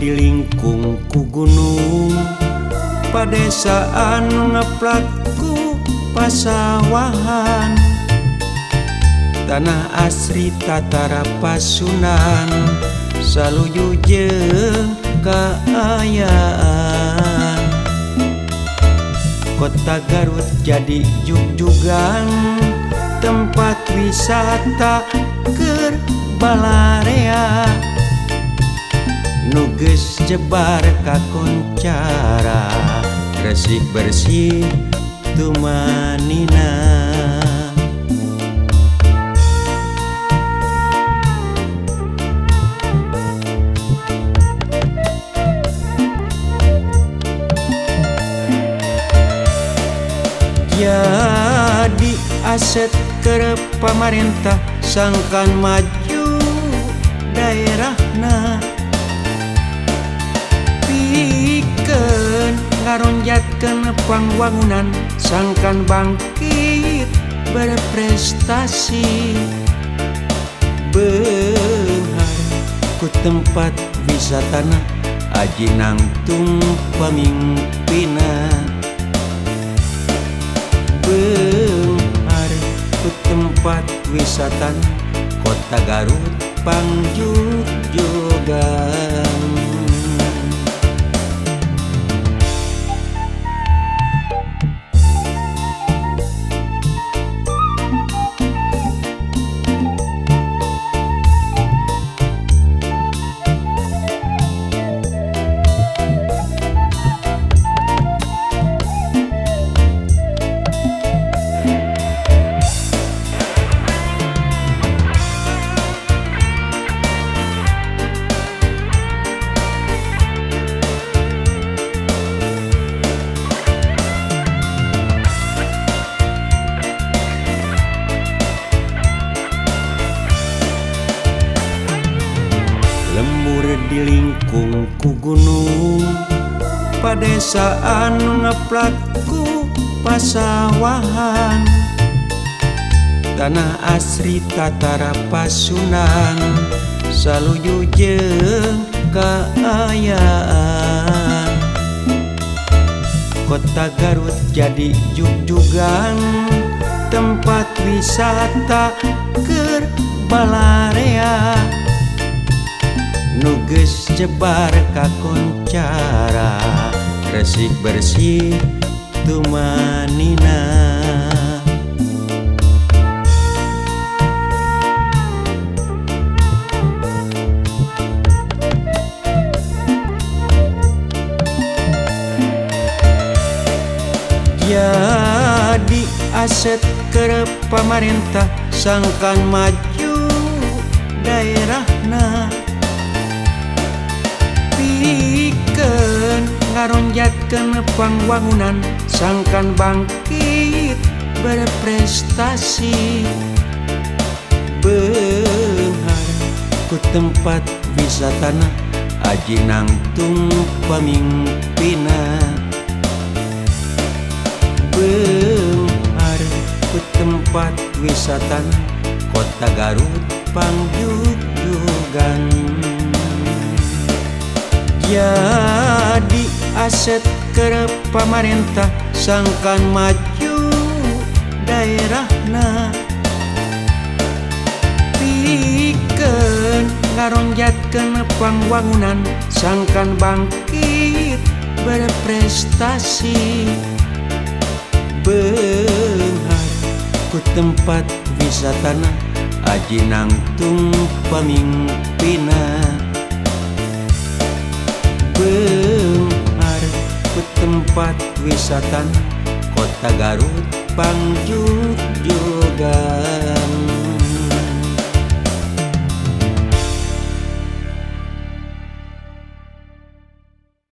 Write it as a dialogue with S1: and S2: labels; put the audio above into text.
S1: dilingkung ku gunung, padesaan ngeplatku pasawahan. Tanah asri tatara pasunan, saluju jeung kaayaan. Kota Garut jadi jugjugan, tempat wisata keur balarea. Nu geus jebar kakoncara, resik bersih tumanina. Jadi aset ke pamarentah, sangkan maju daerahna. Pikeun ngaronjatkeun pangwangunan, sangkan bangkit berprestasi. Beunghar ku tempat wisatana, aji nangtung pamimpina. Beunghar ku tempat wisata Kota Garut pangjugjugan. Lembur dilingkung ku gunung, padesaan ngeplatku pasawahan. Tanah asri tatara pasunan, saluju jeung kaayaan. Kota Garut jadi jugjugan, tempat wisata keur balarea. Nu geus jebar kakoncara, resik bersih tumanina. Jadi aset ke pamarentah, sangkan maju daerahna. Pikeun ngaronjatkeun pangwangunan, sangkan bangkit berprestasi. Beunghar ku tempat wisatana, aji nangtung pamimpina. Beunghar ku tempat wisata Kota Garut pangjugjugan. Jadi aset ke pamarentah, sangkan maju daerahna. Pikeun ngaronjatkeun pangwangunan, sangkan bangkit berprestasi. Beunghar ku tempat wisatana, aji nangtung pamimpina. Beunghar ku tempat wisata Kota Garut pangjugjugan.